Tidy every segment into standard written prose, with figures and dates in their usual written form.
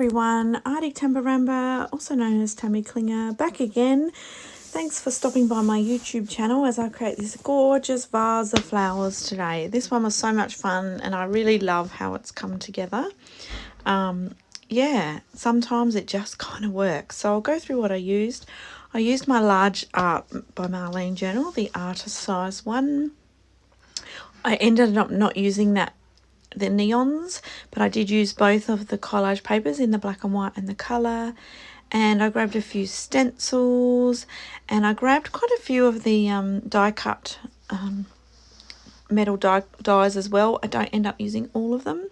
everyone, Artie Tambarambaa, also known as Tammy Klinger, back again. Thanks for stopping by my YouTube channel as I create this gorgeous vase of flowers today. This one was so much fun and I really love how it's come together. Yeah, sometimes it just kind of works. So I'll go through what I used. I used my large Art by Marlene journal, the artist size one. I ended up not using the neons, but I did use both of the collage papers in the black and white and the colour. And I grabbed a few stencils, and I grabbed quite a few of the die cut metal dies as well. I don't end up using all of them.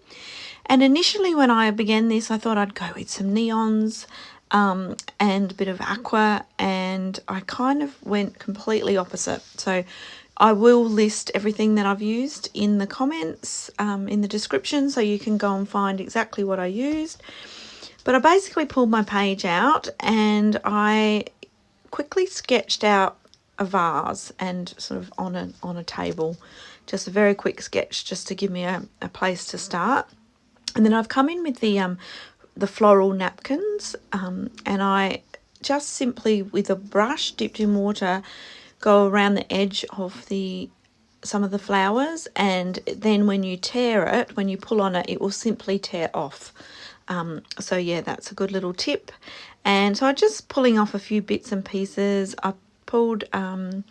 And initially when I began this, I thought I'd go with some neons and a bit of aqua, and I kind of went completely opposite. So I will list everything that I've used in the comments, in the description, so you can go and find exactly what I used. But I basically pulled my page out and I quickly sketched out a vase and sort of on a table, just a very quick sketch just to give me a place to start. And then I've come in with the floral napkins, and I just simply with a brush dipped in water go around the edge of some of the flowers, and then when you tear it, when you pull on it, it will simply tear off. So yeah, that's a good little tip. And so I'm just pulling off a few bits and pieces. I pulled a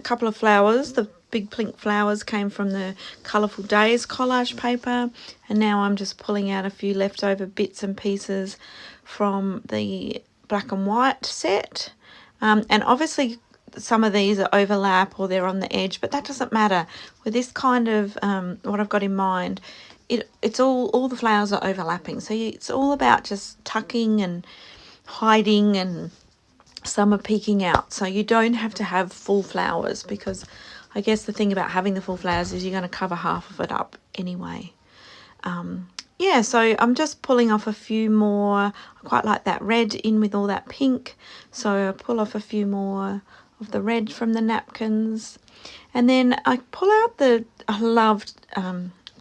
couple of flowers. The big pink flowers came from the Colourful Days collage paper, and now I'm just pulling out a few leftover bits and pieces from the black and white set. And obviously some of these are overlap or they're on the edge, but that doesn't matter. With this kind of what I've got in mind, it's all the flowers are overlapping, so it's all about just tucking and hiding, and some are peeking out, so you don't have to have full flowers, because I guess the thing about having the full flowers is you're going to cover half of it up anyway. Yeah, so I'm just pulling off a few more. I quite like that red in with all that pink, so I pull off a few more of the red from the napkins, and then I pull out I loved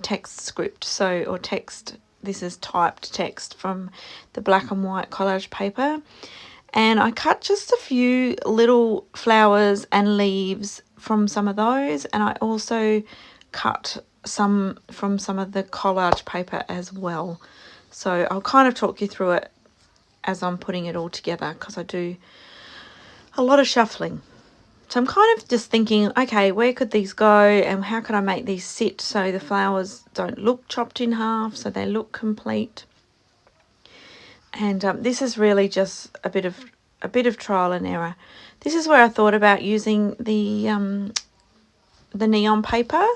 text script, or text. This is typed text from the black and white collage paper, and I cut just a few little flowers and leaves from some of those, and I also cut some from some of the collage paper as well. So I'll kind of talk you through it as I'm putting it all together, because I do a lot of shuffling. So I'm kind of just thinking, okay, where could these go and how could I make these sit so the flowers don't look chopped in half, so they look complete. And this is really just a bit of trial and error. This is where I thought about using the neon paper,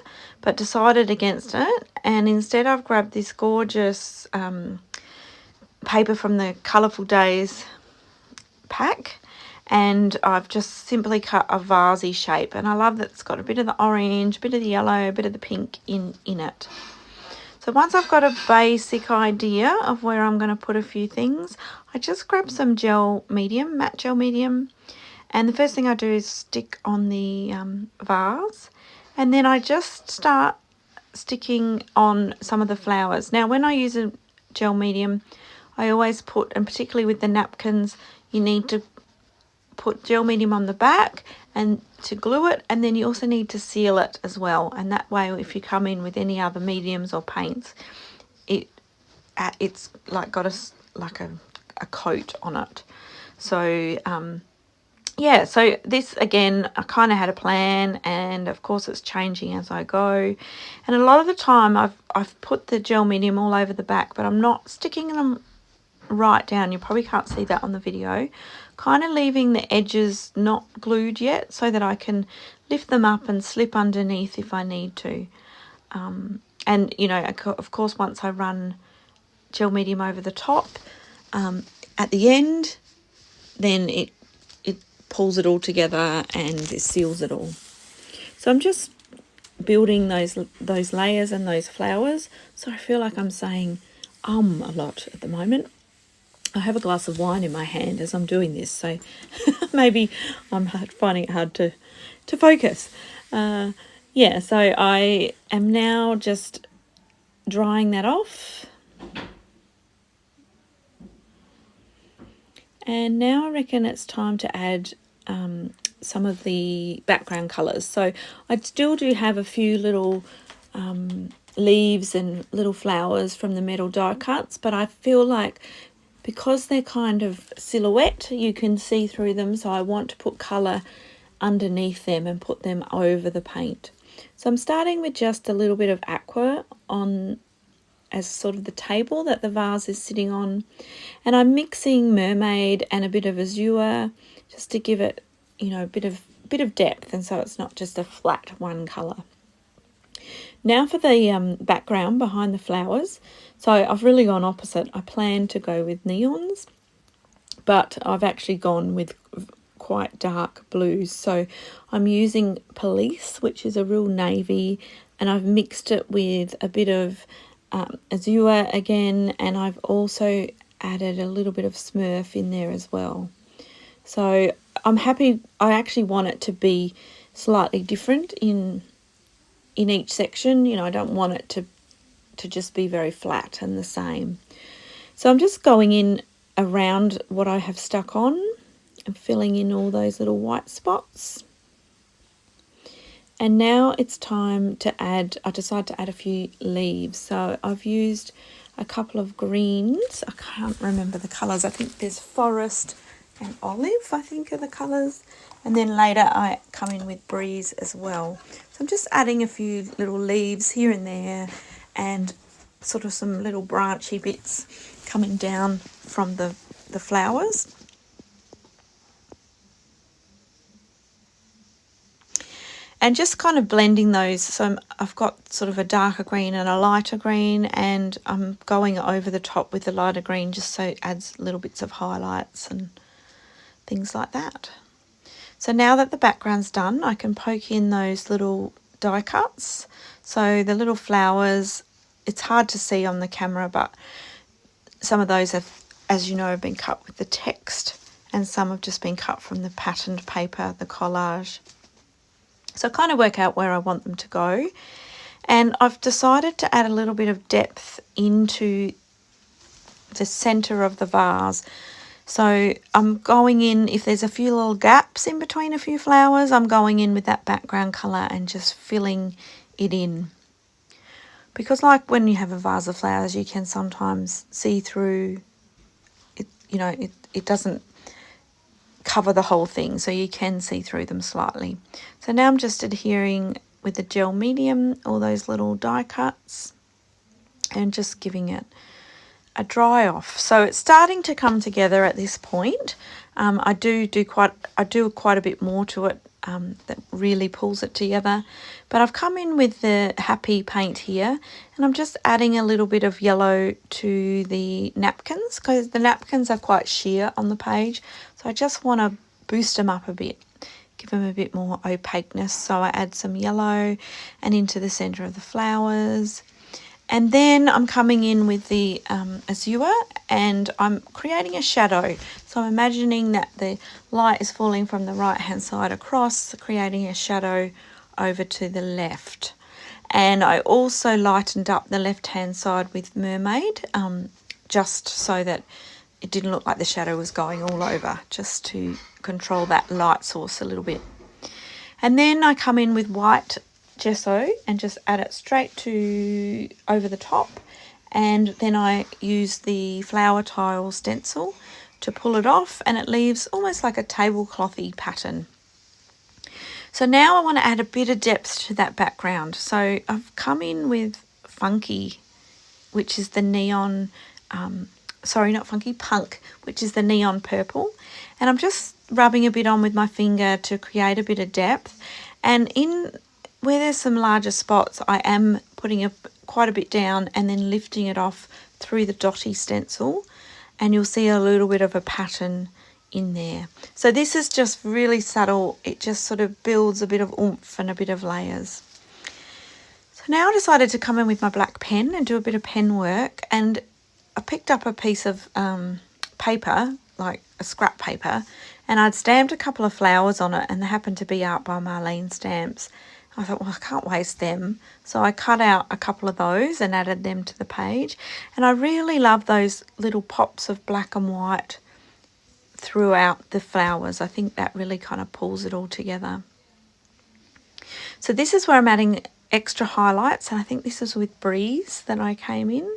but decided against it, and instead I've grabbed this gorgeous paper from the Colourful Days pack, and I've just simply cut a vasey shape, and I love that it's got a bit of the orange, a bit of the yellow, a bit of the pink in it. So once I've got a basic idea of where I'm going to put a few things, I just grab some gel medium, matte gel medium, and the first thing I do is stick on the vase, and then I just start sticking on some of the flowers. Now when I use a gel medium, I always put, and particularly with the napkins, you need to put gel medium on the back and to glue it, and then you also need to seal it as well, and that way if you come in with any other mediums or paints, it's like got a coat on it. So yeah, so this again, I kind of had a plan, and of course it's changing as I go, and a lot of the time I've put the gel medium all over the back, but I'm not sticking them right down. You probably can't see that on the video, kind of leaving the edges not glued yet so that I can lift them up and slip underneath if I need to. And you know, of course, once I run gel medium over the top at the end, then it pulls it all together and it seals it all. So I'm just building those layers and those flowers. So I feel like I'm saying a lot at the moment. I have a glass of wine in my hand as I'm doing this, so maybe I'm finding it hard to focus. Yeah, so I am now just drying that off. And now I reckon it's time to add some of the background colours. So I still do have a few little leaves and little flowers from the metal die cuts, but I feel like because they're kind of silhouette, you can see through them, so I want to put colour underneath them and put them over the paint. So I'm starting with just a little bit of aqua on as sort of the table that the vase is sitting on, and I'm mixing Mermaid and a bit of Azure just to give it, you know, a bit of depth, and so it's not just a flat one colour. Now for the background behind the flowers. So I've really gone opposite. I planned to go with neons, but I've actually gone with quite dark blues. So I'm using Police, which is a real navy, and I've mixed it with a bit of Azure again, and I've also added a little bit of Smurf in there as well. So I'm happy. I actually want it to be slightly different in each section. You know, I don't want it to just be very flat and the same. So I'm just going in around what I have stuck on and filling in all those little white spots. And now it's time to add, I decided to add a few leaves. So I've used a couple of greens. I can't remember the colours. I think there's forest and olive, I think are the colours. And then later I come in with breeze as well. So I'm just adding a few little leaves here and there and sort of some little branchy bits coming down from the flowers. And just kind of blending those. So I've got sort of a darker green and a lighter green, and I'm going over the top with the lighter green just so it adds little bits of highlights and things like that. So now that the background's done, I can poke in those little die cuts. So the little flowers, it's hard to see on the camera, but some of those have, as you know, have been cut with the text, and some have just been cut from the patterned paper, the collage. So I kind of work out where I want them to go. And I've decided to add a little bit of depth into the centre of the vase. So I'm going in, if there's a few little gaps in between a few flowers, I'm going in with that background colour and just filling it in. Because like when you have a vase of flowers, you can sometimes see through it, you know, it doesn't cover the whole thing, so you can see through them slightly. So now I'm just adhering with the gel medium all those little die cuts and just giving it a dry off. So it's starting to come together at this point. I do quite a bit more to it that really pulls it together, but I've come in with the happy paint here, and I'm just adding a little bit of yellow to the napkins because the napkins are quite sheer on the page, so I just want to boost them up a bit, give them a bit more opaqueness. So I add some yellow and into the center of the flowers. And then I'm coming in with the Azure, and I'm creating a shadow. So I'm imagining that the light is falling from the right hand side across, creating a shadow over to the left. And I also lightened up the left hand side with Mermaid, just so that it didn't look like the shadow was going all over, just to control that light source a little bit. And then I come in with white gesso and just add it straight to over the top, and then I use the flower tile stencil to pull it off, and it leaves almost like a tableclothy pattern. So now I want to add a bit of depth to that background. So I've come in with Funky, which is the neon Punk, which is the neon purple, and I'm just rubbing a bit on with my finger to create a bit of depth. And in where there's some larger spots, I am putting quite a bit down and then lifting it off through the Dotty stencil, and you'll see a little bit of a pattern in there. So this is just really subtle. It just sort of builds a bit of oomph and a bit of layers. So now I decided to come in with my black pen and do a bit of pen work, and I picked up a piece of paper, like a scrap paper, and I'd stamped a couple of flowers on it, and they happened to be out by Marlene Stamps. I thought, well, I can't waste them. So I cut out a couple of those and added them to the page. And I really love those little pops of black and white throughout the flowers. I think that really kind of pulls it all together. So this is where I'm adding extra highlights, and I think this is with Breeze that I came in.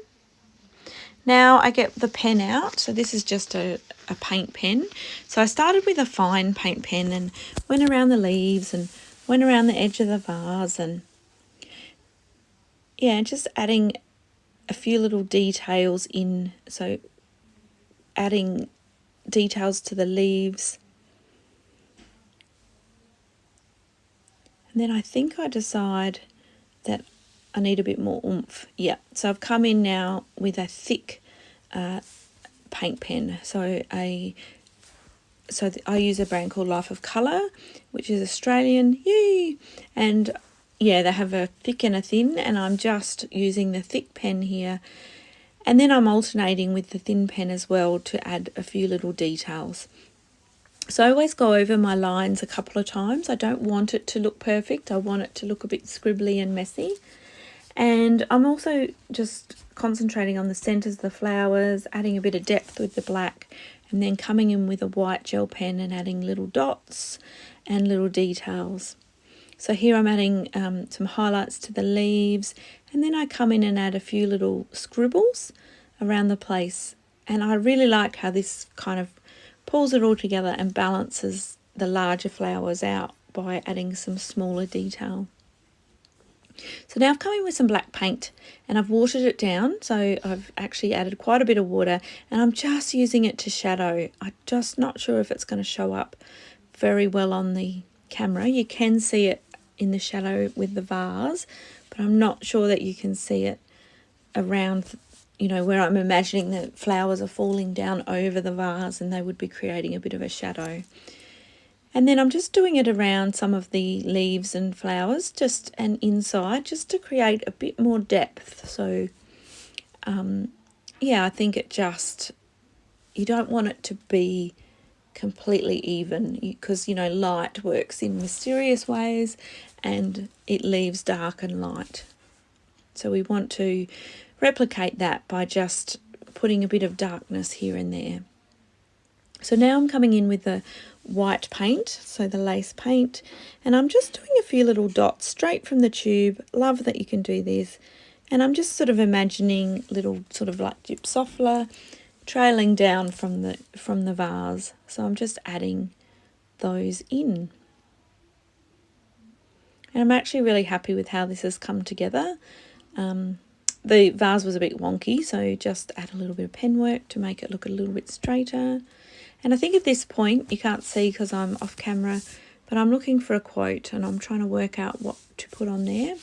Now I get the pen out. So this is just a paint pen. So I started with a fine paint pen and went around the leaves and went around the edge of the vase, and yeah, just adding a few little details in. So adding details to the leaves. And then I think I decide that I need a bit more oomph. Yeah, so I've come in now with a thick paint pen. So I use a brand called Life of Colour, which is Australian. Yay! And yeah, they have a thick and a thin, and I'm just using the thick pen here. And then I'm alternating with the thin pen as well to add a few little details. So I always go over my lines a couple of times. I don't want it to look perfect. I want it to look a bit scribbly and messy. And I'm also just concentrating on the centres of the flowers, adding a bit of depth with the black, and then coming in with a white gel pen and adding little dots and little details. So here I'm adding some highlights to the leaves, and then I come in and add a few little scribbles around the place. And I really like how this kind of pulls it all together and balances the larger flowers out by adding some smaller detail. So now I've come in with some black paint and I've watered it down. So I've actually added quite a bit of water, and I'm just using it to shadow. I'm just not sure if it's going to show up very well on the camera. You can see it in the shadow with the vase, but I'm not sure that you can see it around, you know, where I'm imagining the flowers are falling down over the vase and they would be creating a bit of a shadow. And then I'm just doing it around some of the leaves and flowers, just and inside, just to create a bit more depth. So yeah, I think it just, you don't want it to be completely even, because, you know, light works in mysterious ways and it leaves dark and light. So we want to replicate that by just putting a bit of darkness here and there. So now I'm coming in with the white paint, so the lace paint, and I'm just doing a few little dots straight from the tube. Love that you can do this. And I'm just sort of imagining little sort of like gypsophila trailing down from the vase. So I'm just adding those in. And I'm actually really happy with how this has come together. The vase was a bit wonky, so just add a little bit of pen work to make it look a little bit straighter. And I think at this point, you can't see because I'm off camera, but I'm looking for a quote and I'm trying to work out what to put on there.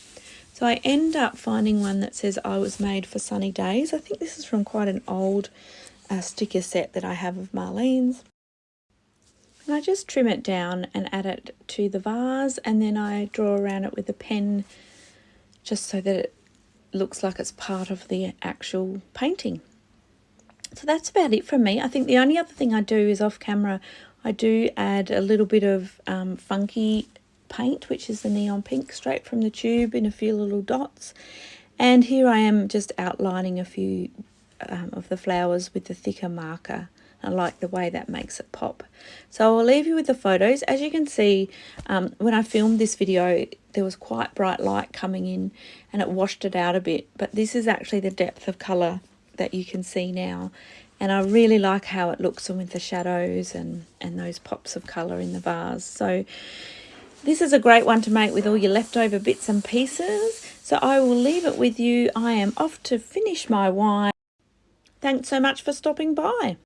So I end up finding one that says, "I was made for sunny days." I think this is from quite an old sticker set that I have of Marlene's. And I just trim it down and add it to the vase, and then I draw around it with a pen just so that it looks like it's part of the actual painting. So that's about it from me. I think the only other thing I do is off camera, I do add a little bit of funky paint, which is the neon pink, straight from the tube in a few little dots. And here I am just outlining a few of the flowers with the thicker marker. I like the way that makes it pop. So I'll leave you with the photos. As you can see, when I filmed this video, there was quite bright light coming in and it washed it out a bit. But this is actually the depth of colour that you can see now. And I really like how it looks with the shadows and those pops of colour in the vase. So this is a great one to make with all your leftover bits and pieces. So I will leave it with you. I am off to finish my wine. Thanks so much for stopping by.